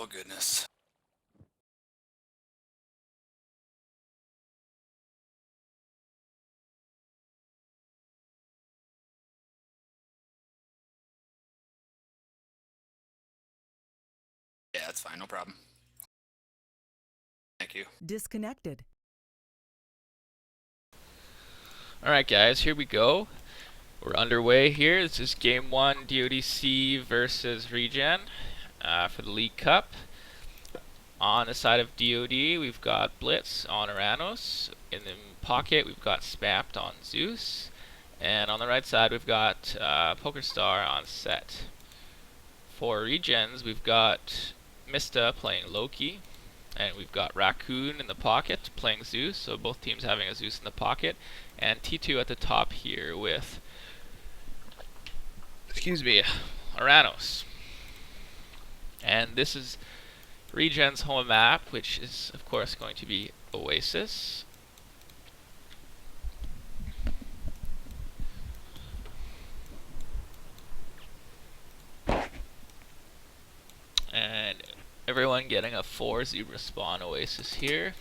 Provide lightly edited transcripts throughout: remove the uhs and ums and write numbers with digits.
Oh, goodness. Yeah, that's fine. No problem. Thank you. Disconnected. Alright guys, here we go. We're underway here. This is game 1, DoD versus ReGen for the League Cup. On the side of DoD, we've got Blitz on Uranus. In the pocket, we've got Spamped on Zeus. And on the right side, we've got PokerStar on set. For ReGens, we've got Mista playing Loki. And we've got Raccoon in the pocket playing Zeus, so both teams having a Zeus in the pocket. And T2 at the top here with, Uranus. And this is ReGen's home map, which is of course going to be Oasis. And everyone getting a 4 zebra spawn Oasis here.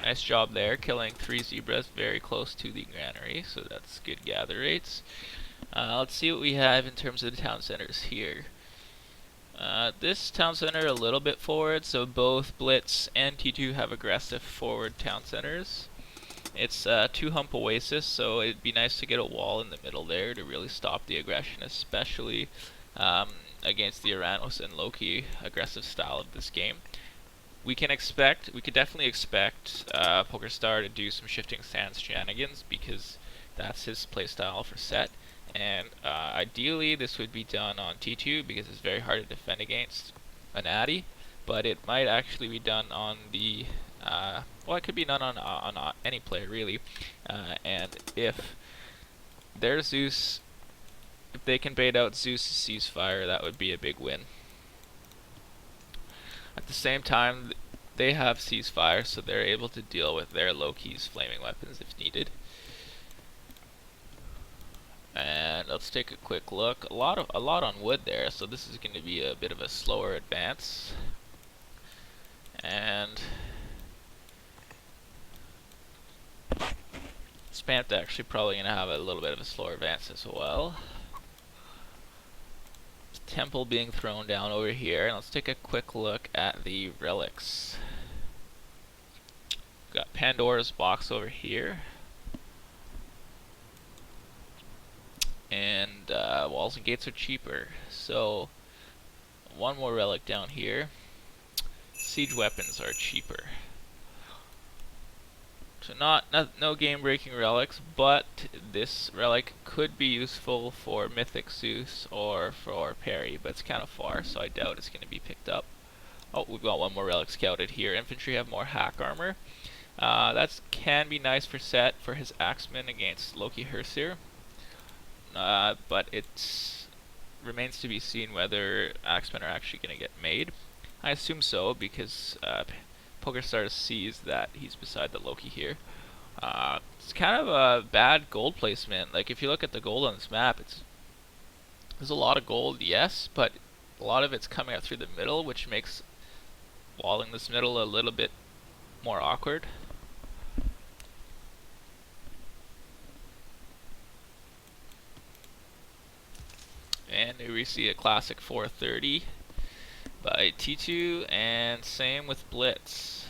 Nice job there, killing 3 zebras very close to the granary, so that's good gather rates. Let's see what we have in terms of the town centers here. This town center a little bit forward, so both Blitz and T2 have aggressive forward town centers. It's 2-hump Oasis, so it'd be nice to get a wall in the middle there to really stop the aggression, especially against the Uranus and Loki aggressive style of this game. We could definitely expect PokerStar to do some shifting sands shenanigans because that's his playstyle for set. And ideally this would be done on T2 because it's very hard to defend against an Addy, but it might actually be done on the well, it could be done on any player really. And if their Zeus, if they can bait out Zeus' ceasefire, that would be a big win. At the same time, they have ceasefire, so they're able to deal with their Loki's flaming weapons if needed. And let's take a quick look. A lot on wood there, so this is going to be a bit of a slower advance. And Spamped actually probably going to have a little bit of a slower advance as well. Temple being thrown down over here, and let's take a quick look at the relics. Got Pandora's box over here, and walls and gates are cheaper, so one more relic down here. Siege weapons are cheaper, so no game breaking relics, but this relic could be useful for Mythic Zeus or for Parry, but it's kind of far, so I doubt it's going to be picked up. Oh, we've got one more relic scouted here. Infantry have more hack armor. That can be nice for set for his Axeman against Loki Hersir, but it remains to be seen whether Axemen are actually going to get made. I assume so because PokerStar sees that he's beside the Loki here. It's kind of a bad gold placement. Like if you look at the gold on this map, there's a lot of gold, yes, but a lot of it's coming out through the middle, which makes walling this middle a little bit more awkward. And we see a classic 430 by T2, and same with Blitz.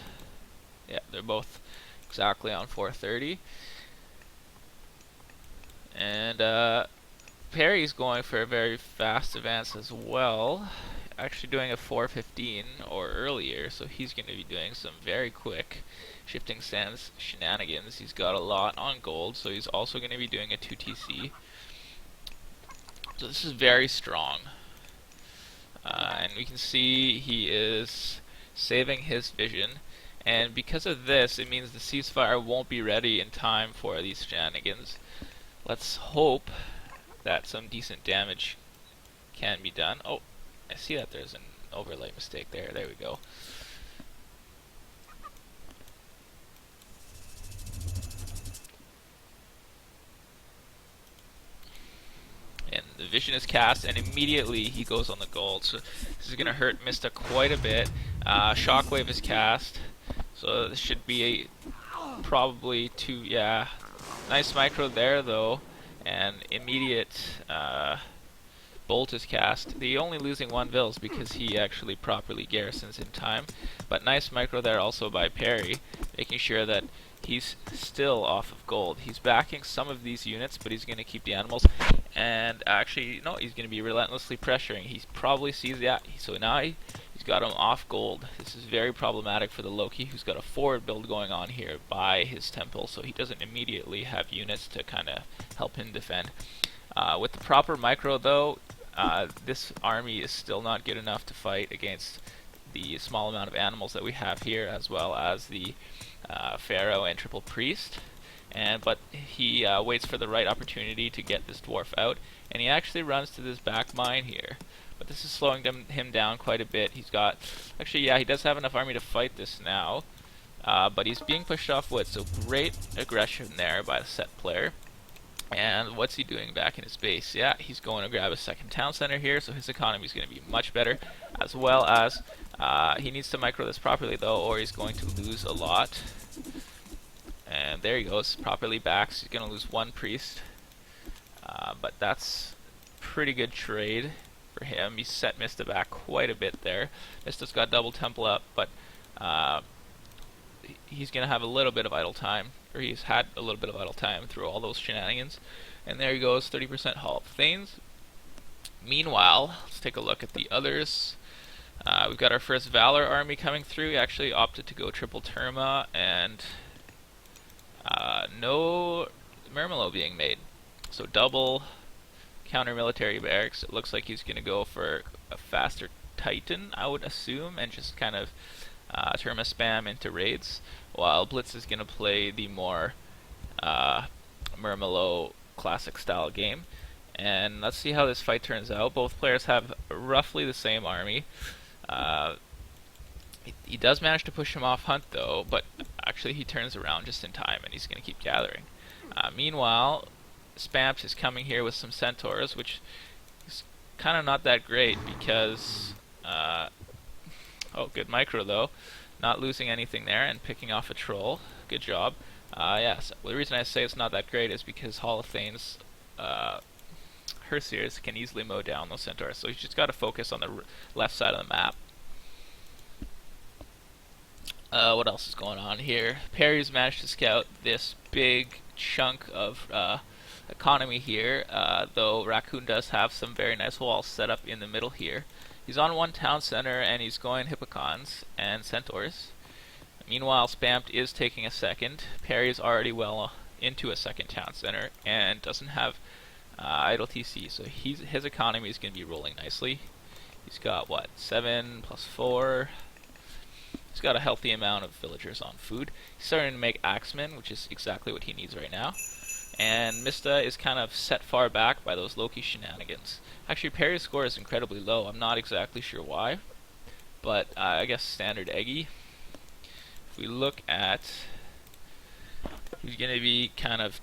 Yeah, they're both exactly on 430. And Parry's going for a very fast advance as well. Actually doing a 415 or earlier, so he's going to be doing some very quick shifting sands shenanigans. He's got a lot on gold, so he's also going to be doing a 2TC. So this is very strong. And we can see he is saving his vision. And because of this, it means the ceasefire won't be ready in time for these shenanigans. Let's hope that some decent damage can be done. Oh, I see that there's an overlay mistake there. There we go. And the Vision is cast, and immediately he goes on the gold. So this is going to hurt Mista quite a bit. Shockwave is cast, so this should be probably two. Yeah, nice micro there though, and immediate Bolt is cast. The only losing one Vils because he actually properly garrisons in time. But nice micro there also by Perry, making sure that he's still off of gold. He's backing some of these units, but he's going to keep the animals. And actually, no, he's going to be relentlessly pressuring. He probably sees that. So now he's got him off gold. This is very problematic for the Loki, who's got a forward build going on here by his temple, so he doesn't immediately have units to kind of help him defend. With the proper micro, though, this army is still not good enough to fight against the small amount of animals that we have here, as well as the Pharaoh and Triple Priest. But he waits for the right opportunity to get this dwarf out, and he actually runs to this back mine here. But this is slowing him down quite a bit. He's got, actually, yeah, he does have enough army to fight this now, but he's being pushed off wood, so great aggression there by the set player. And what's he doing back in his base? Yeah, he's going to grab a second town center here, so his economy is going to be much better, as well as he needs to micro this properly though, or he's going to lose a lot. And there he goes, properly back. So he's going to lose one priest, but that's pretty good trade for him. He set Mista back quite a bit there. Mista's got double temple up, but he's going to have a little bit of idle time, or he's had a little bit of idle time through all those shenanigans. And there he goes, 30% Hall of Thanes. Meanwhile, let's take a look at the others. We've got our first Valor army coming through. He actually opted to go triple Terma, and no Murmillo being made. So double counter military barracks. It looks like he's going to go for a faster Titan, I would assume, and just kind of Terma spam into raids, while Blitz is going to play the more Murmillo classic style game. And let's see how this fight turns out. Both players have roughly the same army. He does manage to push him off Hunt though, but actually he turns around just in time and he's going to keep gathering. Meanwhile, Spamps is coming here with some Centaurs, which is kind of not that great because oh, good micro though, not losing anything there and picking off a troll. Good job. Yes, well, the reason I say it's not that great is because Hall of Thanes Herseers can easily mow down those Centaurs, so you just got to focus on the left side of the map. What else is going on here? Perry's managed to scout this big chunk of economy here, though Raccoon does have some very nice walls set up in the middle here. He's on one town center and he's going Hippocons and Centaurs. Meanwhile, Spamped is taking a second. Perry's already well into a second town center and doesn't have idle TC, so his economy is going to be rolling nicely. He's got what, 7 plus 4. He's got a healthy amount of villagers on food. He's starting to make axemen, which is exactly what he needs right now. And Mista is kind of set far back by those Loki shenanigans. Actually, Perry's score is incredibly low. I'm not exactly sure why, but I guess standard Eggy. If we look at, he's going to be kind of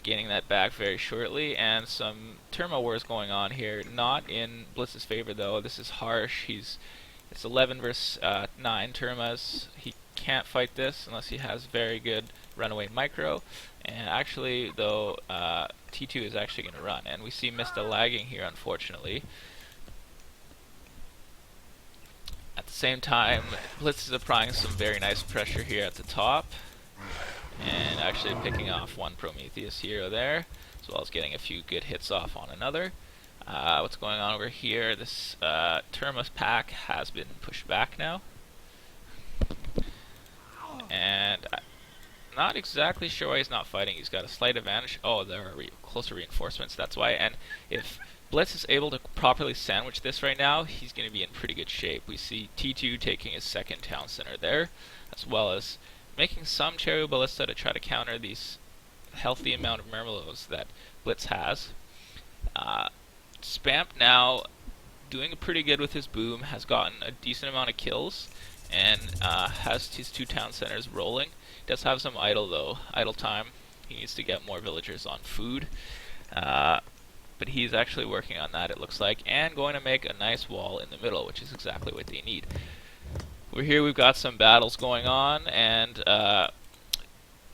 gaining that back very shortly, and some Terma wars going on here. Not in Blitz's favor though. This is harsh. It's 11 versus 9 Termas. He can't fight this unless he has very good runaway micro. And actually, though, T2 is actually going to run, and we see Mista lagging here, unfortunately. At the same time, Blitz is applying some very nice pressure here at the top, and actually picking off one Prometheus hero there, as well as getting a few good hits off on another. What's going on over here? This Termas pack has been pushed back now, and I'm not exactly sure why he's not fighting. He's got a slight advantage. Oh, there are closer reinforcements, that's why. And if Blitz is able to properly sandwich this right now, he's going to be in pretty good shape. We see T2 taking his second town center there, as well as making some Cheru Ballista to try to counter these healthy amount of Murmillos that Blitz has. Spamp now doing pretty good with his boom, has gotten a decent amount of kills, and has his 2 town centers rolling. Does have some idle though, idle time. He needs to get more villagers on food. but he's actually working on that, it looks like, and going to make a nice wall in the middle, which is exactly what they need. Over here we've got some battles going on, and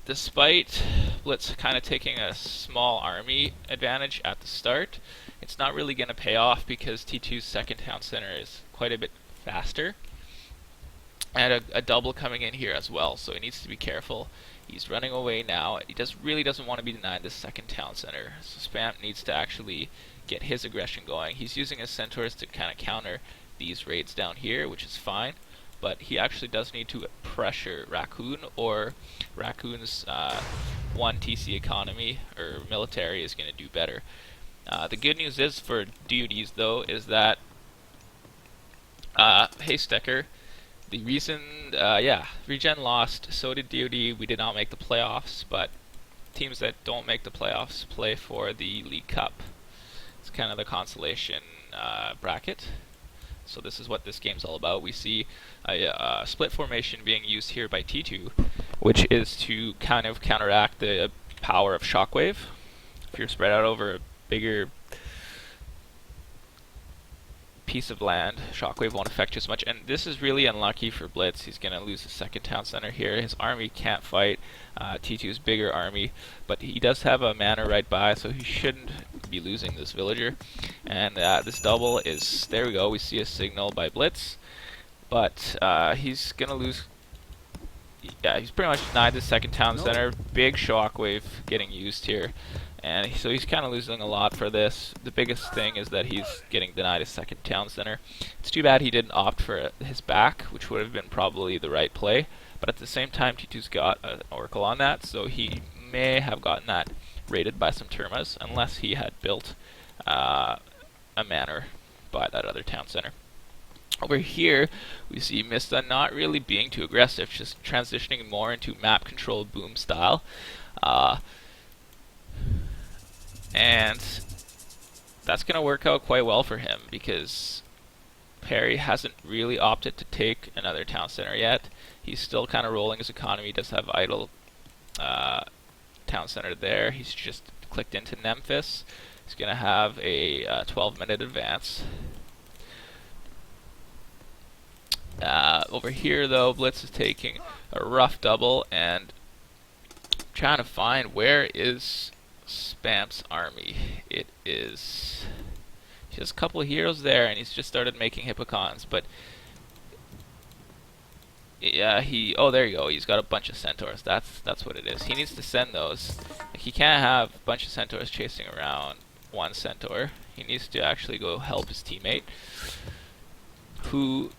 despite Blitz kind of taking a small army advantage at the start, it's not really going to pay off because T2's second town center is quite a bit faster. And a double coming in here as well, so he needs to be careful. He's running away now. He really doesn't want to be denied this second town center, so Spam needs to actually get his aggression going. He's using his centaurs to kind of counter these raids down here, which is fine, but he actually does need to pressure Raccoon, or Raccoon's 1 TC economy or military is going to do better. The good news is for DoDs though is that Haystacker, the reason, ReGen lost, so did DoD. We did not make the playoffs, but teams that don't make the playoffs play for the League Cup. It's kind of the consolation bracket. So this is what this game's all about. We see a split formation being used here by T2, which is to kind of counteract the power of Shockwave. If you're spread out over a bigger piece of land, Shockwave won't affect you as much, and this is really unlucky for Blitz. He's going to lose his second town center here. His army can't fight T2's bigger army, but he does have a manor right by, so he shouldn't be losing this villager. And this double is, there we go, we see a signal by Blitz, but he's going to lose. Yeah, he's pretty much denied the second town center. Big Shockwave getting used here. And so he's kind of losing a lot for this. The biggest thing is that he's getting denied his second town center. It's too bad he didn't opt for his back, which would have been probably the right play. But at the same time, T2's got an Oracle on that, so he may have gotten that raided by some Termas, unless he had built a manor by that other town center. Over here, we see Mista not really being too aggressive, just transitioning more into map control boom style. And that's going to work out quite well for him because Perry hasn't really opted to take another town center yet. He's still kind of rolling his economy. He does have idle town center there. He's just clicked into Memphis. He's going to have a 12-minute advance. Over here, though, Blitz is taking a rough double and trying to find where is Spam's army. It is just a couple of heroes there, and he's just started making Hippocons, but yeah, oh, there you go, he's got a bunch of centaurs. That's what it is. He needs to send those. Like, he can't have a bunch of centaurs chasing around one centaur. He needs to actually go help his teammate, who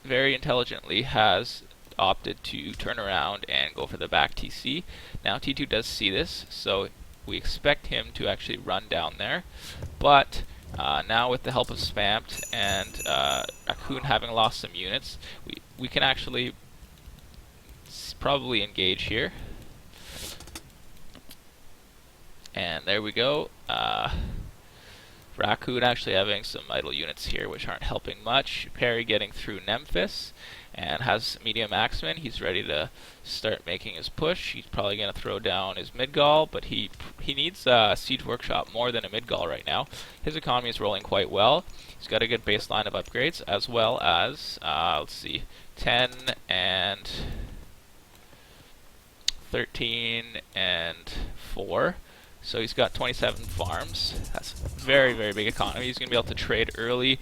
very intelligently has opted to turn around and go for the back TC. Now T2 does see this, so we expect him to actually run down there, but now with the help of Spamped and Raccoon having lost some units, we can actually probably engage here. And there we go. Raccoon actually having some idle units here which aren't helping much. Perry getting through Memphis and has medium axemen. He's ready to start making his push. He's probably going to throw down his Midgall, but he needs a Siege Workshop more than a Midgall right now. His economy is rolling quite well. He's got a good baseline of upgrades, as well as, let's see, 10 and 13 and 4. So he's got 27 farms. That's a very, very big economy. He's going to be able to trade early.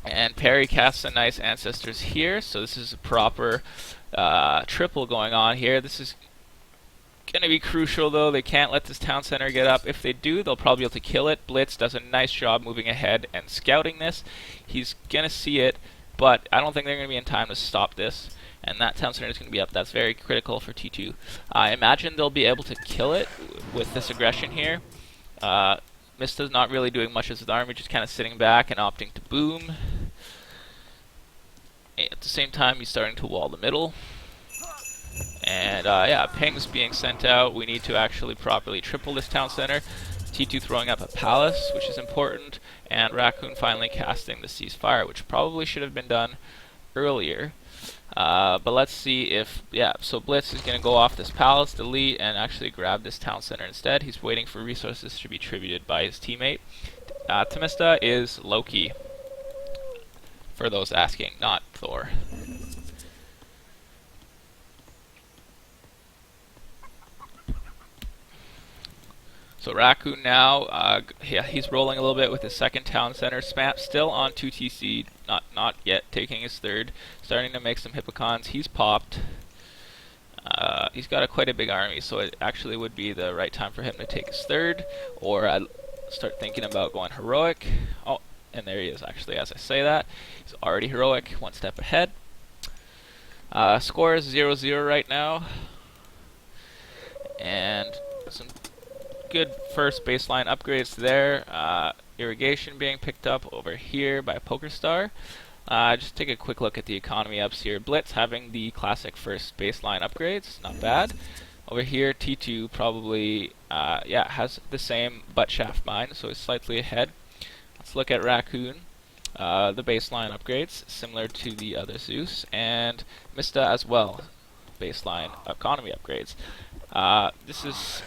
And Perry casts a nice Ancestors here, so this is a proper triple going on here. This is going to be crucial, though. They can't let this town center get up. If they do, they'll probably be able to kill it. Blitz does a nice job moving ahead and scouting this. He's going to see it, but I don't think they're going to be in time to stop this. And that town center is going to be up. That's very critical for T2. I imagine they'll be able to kill it with this aggression here. Mista's not really doing much as his army, just kind of sitting back and opting to boom. At the same time, he's starting to wall the middle. And yeah, pings being sent out. We need to actually properly triple this town center. T2 throwing up a palace, which is important. And Raccoon finally casting the ceasefire, which probably should have been done earlier. But let's see if, yeah, so Blitz is going to go off this palace, delete, and actually grab this town center instead. He's waiting for resources to be tributed by his teammate. Temista is Loki, for those asking, not Thor. So Raccoon now, yeah, he's rolling a little bit with his second town center. Spam still on 2 TC, not yet taking his third. Starting to make some Hippocons. He's popped. He's got quite a big army, so it actually would be the right time for him to take his third, or start thinking about going heroic. Oh, and there he is actually as I say that. He's already heroic, one step ahead. Score is 0-0 right now. And some good first baseline upgrades there. Irrigation being picked up over here by PokerStar. Just take a quick look at the economy ups here. Blitz having the classic first baseline upgrades, not bad. Over here, T2 probably, yeah, has the same butt shaft mine, so it's slightly ahead. Let's look at Raccoon. The baseline upgrades, similar to the other Zeus, and Mista as well, baseline economy upgrades. This is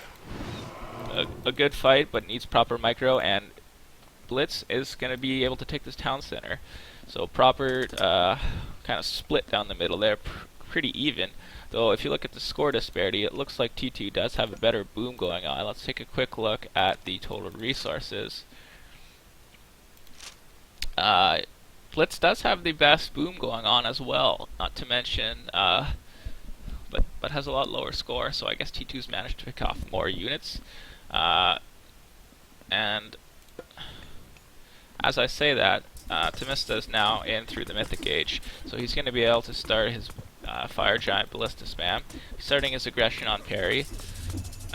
a good fight, but needs proper micro, and Blitz is going to be able to take this town center. So proper kind of split down the middle there, pretty even. Though if you look at the score disparity, it looks like T2 does have a better boom going on. Let's take a quick look at the total resources. Blitz does have the best boom going on as well, not to mention, but has a lot lower score, so I guess T2's managed to pick off more units. And as I say that, Temista is now in through the Mythic Age, so he's going to be able to start his Fire Giant Ballista spam. He's starting his aggression on Perry,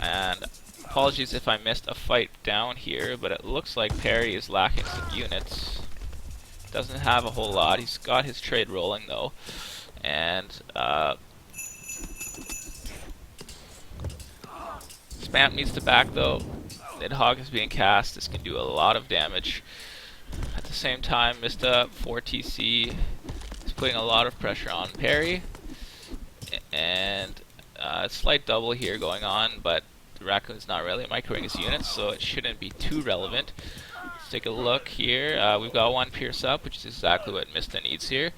and apologies if I missed a fight down here, but it looks like Perry is lacking some units. Doesn't have a whole lot. He's got his trade rolling though, and Spam needs to back though. Nidhogg is being cast. This can do a lot of damage. At the same time, Mista 4TC is putting a lot of pressure on Perry, and a slight double here going on, but the Raccoon's not really microing his units, so it shouldn't be too relevant. Let's take a look here. We've got one Pierce up, which is exactly what Mista needs here,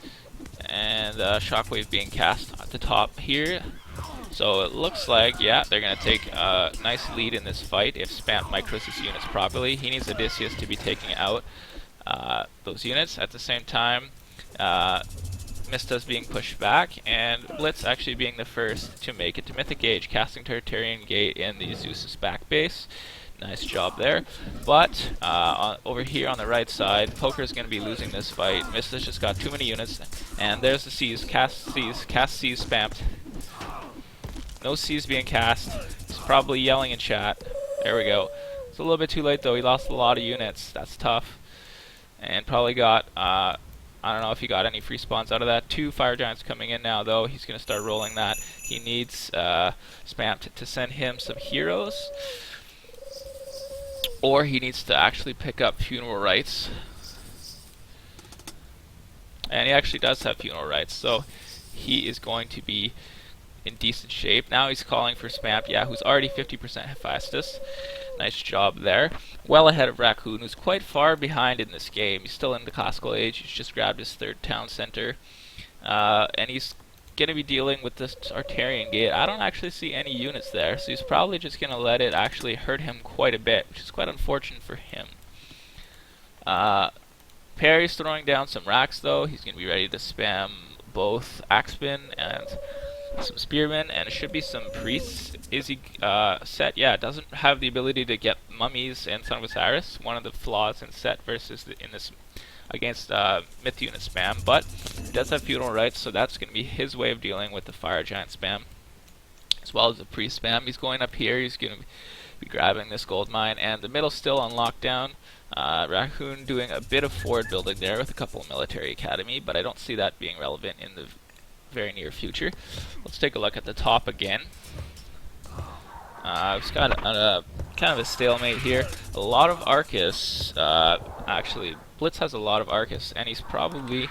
and Shockwave being cast at the top here. So it looks like, yeah, they're going to take a nice lead in this fight if Spam micros his units properly. He needs Odysseus to be taking out those units. At the same time, Mista's being pushed back, and Blitz actually being the first to make it to Mythic Age, casting Tertarian Gate in the Zeus's back base. Nice job there. But over here on the right side, Poker is going to be losing this fight. Mista's just got too many units, and there's the C's. Cast C's spammed. No C's being cast. He's probably yelling in chat. There we go. It's a little bit too late though. He lost a lot of units. That's tough. And probably got, I don't know if he got any free spawns out of that. 2 Fire Giants coming in now though. He's going to start rolling that. He needs Spam to send him some heroes. Or he needs to actually pick up Funeral Rites. And he actually does have Funeral Rites. So he is going to be in decent shape. Now he's calling for Spam, yeah, who's already 50% Hephaestus. Nice job there. Well ahead of Raccoon, who's quite far behind in this game. He's still in the classical age. He's just grabbed his 3rd town center. And he's going to be dealing with this Artarian Gate. I don't actually see any units there, so he's probably just going to let it actually hurt him quite a bit, which is quite unfortunate for him. Perry's throwing down some racks though. He's going to be ready to spam both Axepin and some Spearmen, and it should be some Priests. Is he set? Yeah, it doesn't have the ability to get Mummies and Son of Osiris, one of the flaws in set versus in this against Myth unit spam, but he does have Funeral Rites, so that's going to be his way of dealing with the Fire Giant spam, as well as the Priest spam. He's going up here, he's going to be grabbing this gold mine, and the middle's still on lockdown. Raccoon doing a bit of forward building there with a couple of Military Academy, but I don't see that being relevant in the very near future. Let's take a look at the top again. We've got kind of a stalemate here. A lot of Arcus. Actually, Blitz has a lot of Arcus, and he's probably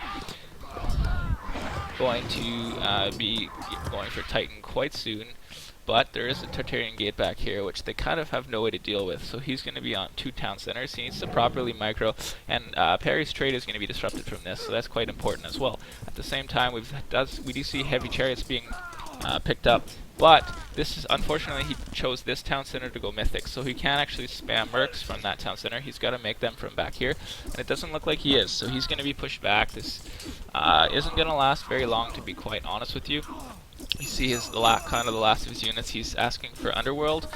going to be going for Titan quite soon. But there is a Tartarian gate back here, which they kind of have no way to deal with. So he's going to be on 2 town centers. He needs to properly micro, and Perry's trade is going to be disrupted from this, so that's quite important as well. At the same time, we do see heavy chariots being picked up, but this is unfortunately he chose this town center to go mythic, so he can't actually spam mercs from that town center. He's got to make them from back here, and it doesn't look like he is. So he's going to be pushed back. This isn't going to last very long, to be quite honest with you. You see the last of his units. He's asking for Underworld.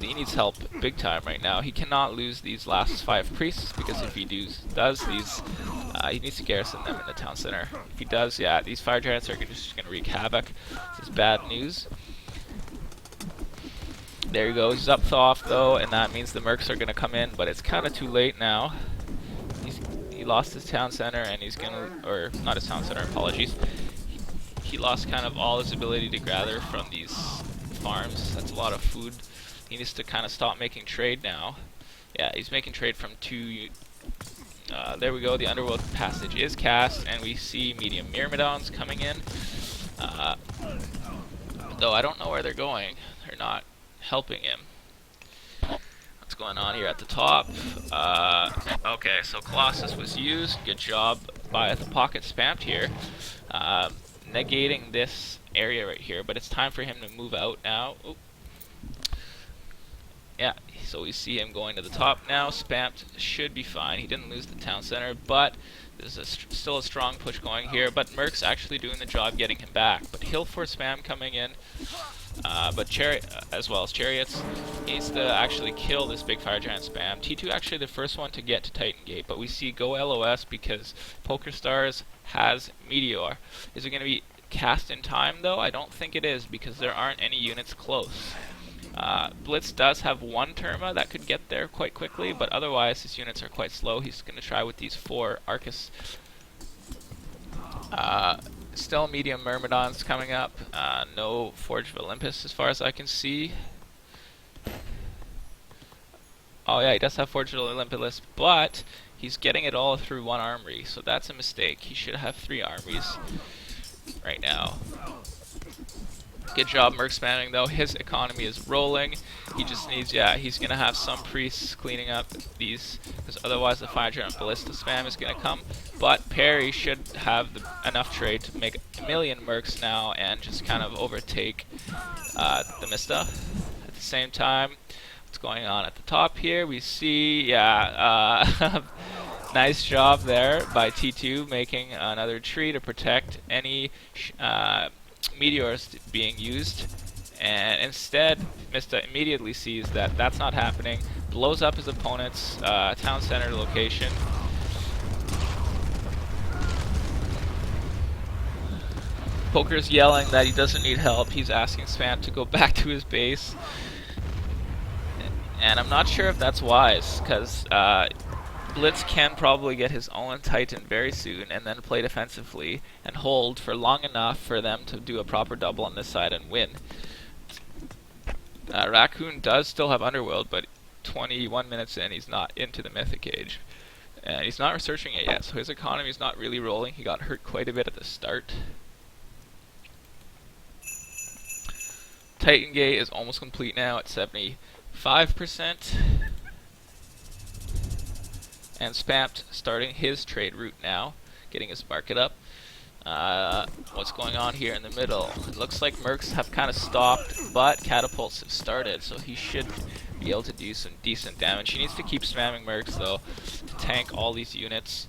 He needs help big time right now. He cannot lose these last 5 priests, because if he does these, he needs to garrison them in the town center. If he does, yeah, these fire giants are just going to wreak havoc. This is bad news. There he goes. He's up off though, and that means the mercs are going to come in, but it's kind of too late now. He lost his town center, and he's going to, or not his town center, apologies. He lost kind of all his ability to gather from these farms. That's a lot of food. He needs to kind of stop making trade now. Yeah, he's making trade from 2. There we go. The Underworld Passage is cast, and we see medium Myrmidons coming in. Though I don't know where they're going. They're not helping him. What's going on here at the top? Okay, so Colossus was used. Good job by the pocket spammed here. Negating this area right here, but it's time for him to move out now. Oop. Yeah, so we see him going to the top now. Spammed should be fine. He didn't lose the town center, but there's still a strong push going here. But Merc's actually doing the job getting him back. But Hill Force spam coming in. But Chariot, as well as Chariots, needs to actually kill this big fire giant spam. T2 actually the first one to get to Titan Gate, but we see go LOS because Poker Stars has Meteor. Is it going to be cast in time though? I don't think it is, because there aren't any units close. Blitz does have 1 Terma that could get there quite quickly, but otherwise his units are quite slow. He's going to try with these 4 Arcus. Still medium Myrmidons coming up. No Forge of Olympus as far as I can see. Oh yeah, he does have Forge of Olympus, but he's getting it all through 1 armory, so that's a mistake. He should have 3 armories right now. Good job Merc spamming though. His economy is rolling. He just needs, yeah, he's going to have some priests cleaning up these, because otherwise the Fire Giant Ballista spam is going to come. But Perry should have enough trade to make 1,000,000 mercs now and just kind of overtake the Mista. At the same time, what's going on at the top here? We see, yeah, nice job there by T2 making another tree to protect any meteors being used, and instead Mista immediately sees that that's not happening, blows up his opponent's town center location. Poker's yelling that he doesn't need help. He's asking Spam to go back to his base, and I'm not sure if that's wise, because Blitz can probably get his own Titan very soon and then play defensively and hold for long enough for them to do a proper double on this side and win. Raccoon does still have Underworld, but 21 minutes in, he's not into the Mythic Age. And he's not researching it yet, so his economy is not really rolling. He got hurt quite a bit at the start. Titan Gate is almost complete now at 75%. And Spamped starting his trade route now, getting his market up. What's going on here in the middle? It looks like Mercs have kind of stopped, but Catapults have started, so he should be able to do some decent damage. He needs to keep spamming Mercs, though, to tank all these units,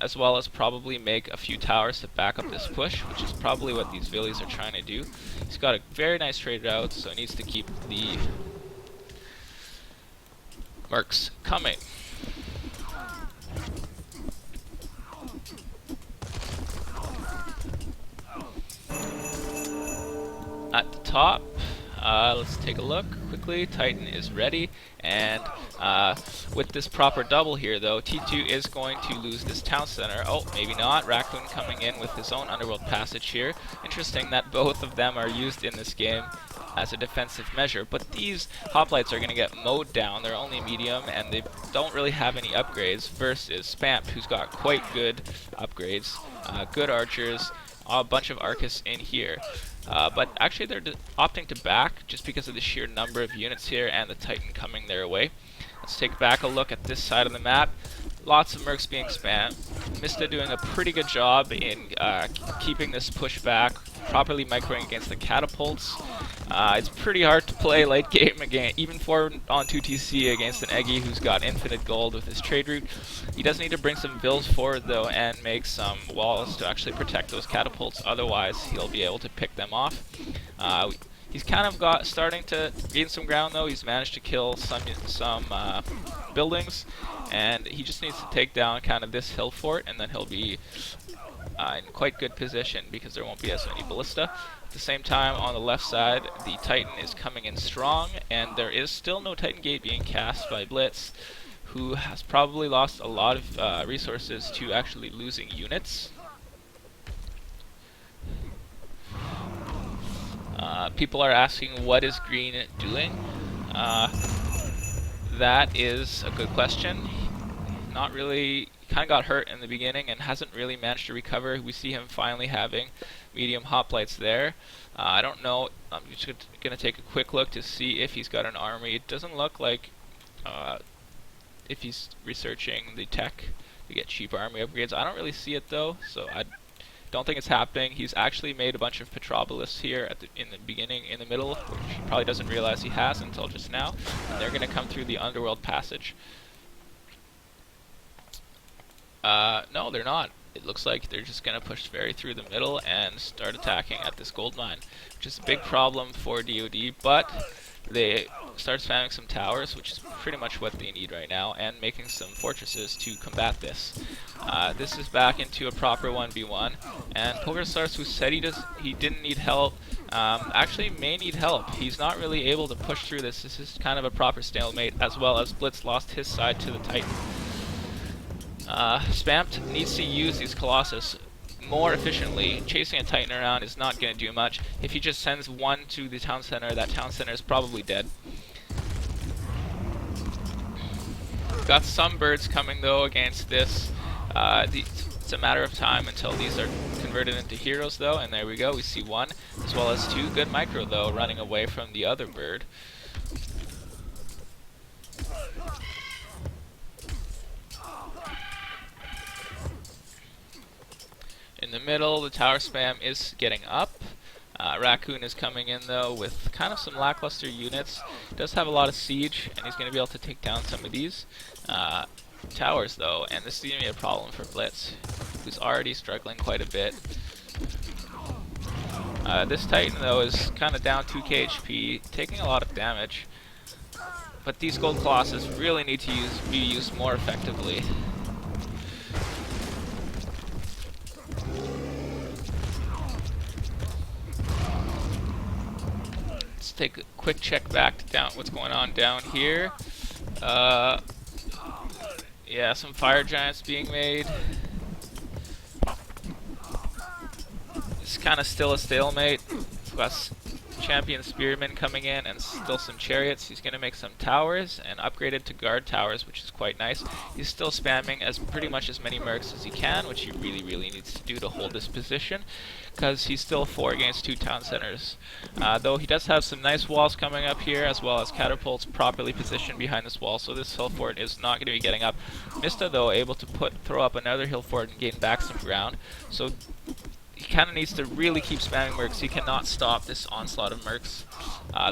as well as probably make a few towers to back up this push, which is probably what these Villies are trying to do. He's got a very nice trade route, so he needs to keep the Mercs coming. At the top, let's take a look. quickly. Titan is ready, and with this proper double here, though, T2 is going to lose this town center. Oh, maybe not. Raccoon coming in with his own underworld passage here. Interesting that both of them are used in this game as a defensive measure, but these hoplites are going to get mowed down. They're only medium, and they don't really have any upgrades, versus Spamp, who's got quite good upgrades, good archers, a bunch of Arcus in here. But actually they're opting to back just because of the sheer number of units here and the Titan coming their way. Let's take back a look at this side of the map. Lots of mercs being spammed. Mista doing a pretty good job in keeping this push back, properly microing against the catapults. It's pretty hard to play late game again, even 4 on 2 TC against an Eggy who's got infinite gold with his trade route. He does need to bring some vills forward though and make some walls to actually protect those catapults, otherwise he'll be able to pick them off. He's kind of starting to gain some ground though. He's managed to kill some buildings, and he just needs to take down kind of this hill fort, and then he'll be in quite good position because there won't be as many ballista. At the same time, on the left side, the Titan is coming in strong, and there is still no Titan Gate being cast by Blitz, who has probably lost a lot of resources to actually losing units. People are asking, what is Green doing? That is a good question. Not really, kind of got hurt in the beginning and hasn't really managed to recover. We see him finally having medium hoplites there. I don't know, I'm just going to take a quick look to see if he's got an army. It doesn't look like if he's researching the tech to get cheap army upgrades. I don't really see it though, so I don't think it's happening. He's actually made a bunch of Petropolis here in the middle, which he probably doesn't realize he has until just now. And they're going to come through the underworld passage. No, they're not. It looks like they're just going to push very through the middle and start attacking at this gold mine, which is a big problem for DoD, but they start spamming some towers, which is pretty much what they need right now, and making some fortresses to combat this. This is back into a proper 1v1, and PokerStars, who said he didn't need help, actually may need help. He's not really able to push through this. This is kind of a proper stalemate, as well as Blitz lost his side to the Titan. Spampt needs to use these Colossus more efficiently. Chasing a Titan around is not going to do much. If he just sends one to the town center, that town center is probably dead. Got some birds coming though against this. It's a matter of time until these are converted into heroes though, and there we go, we see one, as well as 2 good micro though, running away from the other bird. In the middle, the tower spam is getting up. Raccoon is coming in though with kind of some lackluster units. Does have a lot of siege, and he's going to be able to take down some of these towers though, and this is going to be a problem for Blitz, who's already struggling quite a bit. This Titan though is kind of down 2k HP, taking a lot of damage, but these gold Colossus really need to be used more effectively. Let's take a quick check back to what's going on down here. Yeah, some fire giants being made. It's kind of still a stalemate. We've got champion spearmen coming in and still some chariots. He's going to make some towers and upgrade it to guard towers, which is quite nice. He's still spamming pretty much as many mercs as he can, which he really needs to do to hold this position, because he's still 4 against 2 town centers. Though he does have some nice walls coming up here, as well as catapults properly positioned behind this wall, so this hill fort is not going to be getting up. Mista though able to throw up another hill fort and gain back some ground, so he kind of needs to really keep spamming mercs. He cannot stop this onslaught of mercs.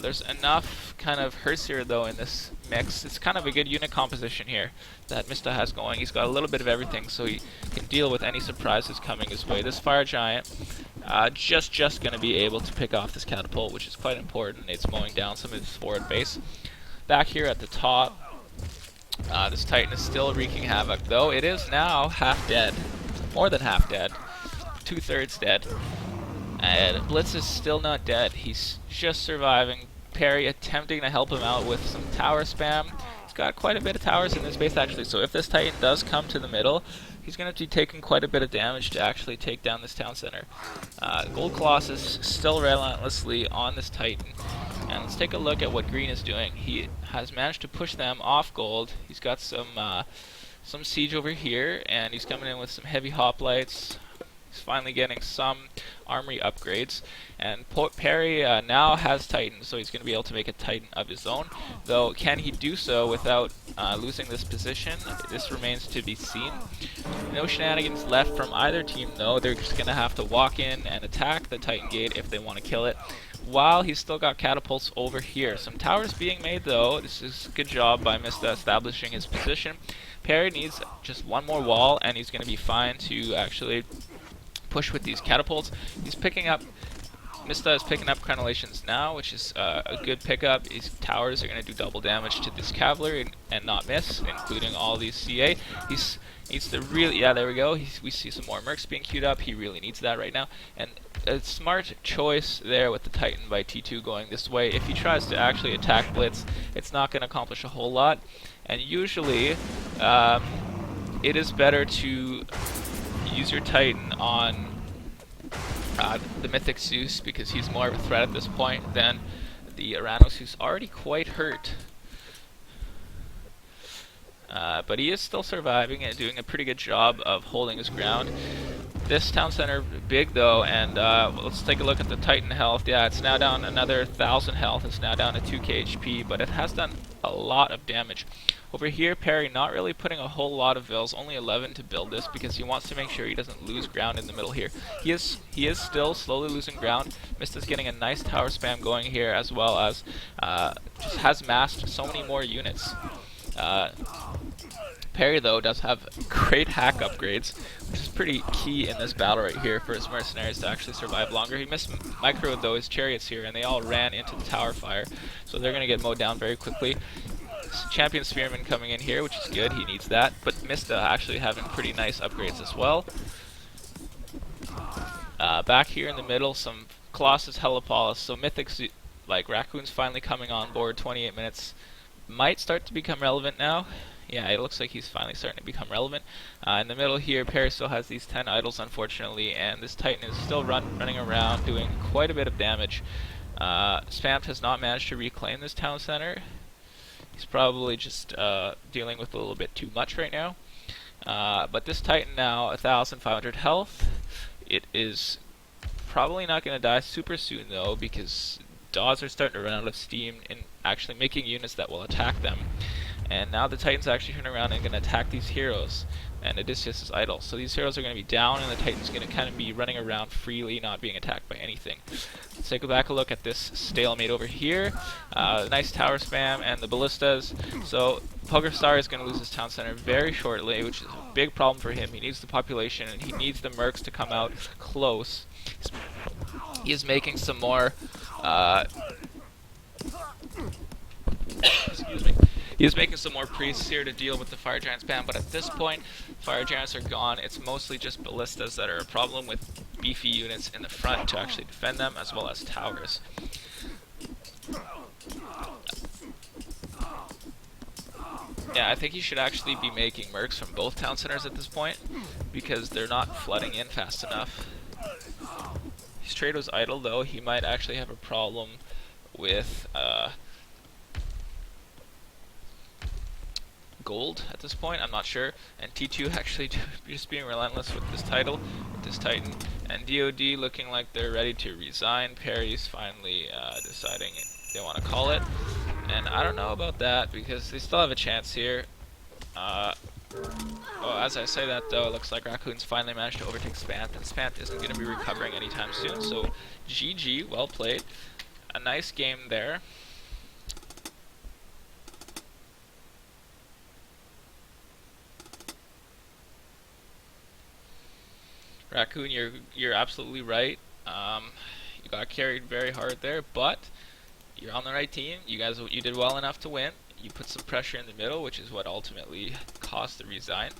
There's enough kind of hearse here though in this mix. It's kind of a good unit composition here that Mista has going. He's got a little bit of everything, so he can deal with any surprises coming his way. This fire giant just going to be able to pick off this catapult, which is quite important. It's mowing down some of his forward base. Back here at the top, this Titan is still wreaking havoc, though it is now half dead. More than half dead. 2/3 dead. And Blitz is still not dead. He's just surviving Perry attempting to help him out with some tower spam. He's got quite a bit of towers in this base actually, so if this Titan does come to the middle, he's going to be taking quite a bit of damage to actually take down this town center. Gold Colossus still relentlessly on this Titan. And let's take a look at what green is doing. He has managed to push them off gold. He's got some siege over here, and he's coming in with some heavy hoplites. He's finally getting some armory upgrades, and Perry now has Titan, so he's going to be able to make a Titan of his own. Though, can he do so without losing this position? This remains to be seen. No shenanigans left from either team, though. They're just going to have to walk in and attack the Titan gate if they want to kill it, while he's still got catapults over here. Some towers being made, though. This is a good job by Mista establishing his position. Perry needs just one more wall, and he's going to be fine to actually push with these catapults. He's picking up, Mista is picking up crenellations now, which is a good pickup. These towers are going to do double damage to this cavalry and not miss, including all these CA. He needs to really, yeah, there we go. We see some more mercs being queued up. He really needs that right now. And a smart choice there with the Titan by T2 going this way. If he tries to actually attack Blitz, it's not going to accomplish a whole lot. And usually, it is better to use your Titan on the Mythic Zeus, because he's more of a threat at this point than the Aranos, who's already quite hurt. But he is still surviving and doing a pretty good job of holding his ground. This town center big though, and let's take a look at the Titan health. Yeah, it's now down another 1,000 health. It's now down to 2k HP, but it has done a lot of damage. Over here, Perry not really putting a whole lot of vills, only 11 to build this, because he wants to make sure he doesn't lose ground in the middle here. He is still slowly losing ground. Mista's getting a nice tower spam going here, as well as just has massed so many more units. Perry, though, does have great hack upgrades, which is pretty key in this battle right here for his mercenaries to actually survive longer. He missed micro, though, his chariots here, and they all ran into the tower fire, so they're going to get mowed down very quickly. Champion Spearman coming in here, which is good, he needs that, but Mista actually having pretty nice upgrades as well. Back here in the middle, some Colossus Helipolis, so Mythics like Raccoon's finally coming on board. 28 minutes might start to become relevant now. Yeah, it looks like he's finally starting to become relevant. In the middle here, Perry still has these 10 idols, unfortunately, and this Titan is still running around doing quite a bit of damage. Spampt has not managed to reclaim this town center. He's probably just dealing with a little bit too much right now. But this Titan now, 1,500 health. It is probably not going to die super soon though, because DoDs are starting to run out of steam in actually making units that will attack them. And now the Titan's actually turning around and going to attack these heroes. And Odysseus is idle. So these heroes are going to be down, and the Titan's going to kind of be running around freely, not being attacked by anything. Let's take a look at this stalemate over here. Nice tower spam and the ballistas. So PokerStar is going to lose his town center very shortly, which is a big problem for him. He needs the population, and he needs the mercs to come out close. He is making some more... excuse me. He is making some more priests here to deal with the Fire Giant spam, but at this point, Fire Giants are gone. It's mostly just ballistas that are a problem, with beefy units in the front to actually defend them, as well as towers. Yeah, I think he should actually be making mercs from both town centers at this point, because they're not flooding in fast enough. His trade was idle, though. He might actually have a problem with... gold at this point, I'm not sure. And T2 actually just being relentless with this title, with this Titan. And DoD looking like they're ready to resign. Perry's finally deciding they want to call it. And I don't know about that, because they still have a chance here. Oh, as I say that though, it looks like Raccoon's finally managed to overtake Spampt, and Spampt isn't going to be recovering anytime soon. So GG, well played. A nice game there. Raccoon, you're absolutely right. You got carried very hard there, but you're on the right team. You did well enough to win. You put some pressure in the middle, which is what ultimately caused the resign.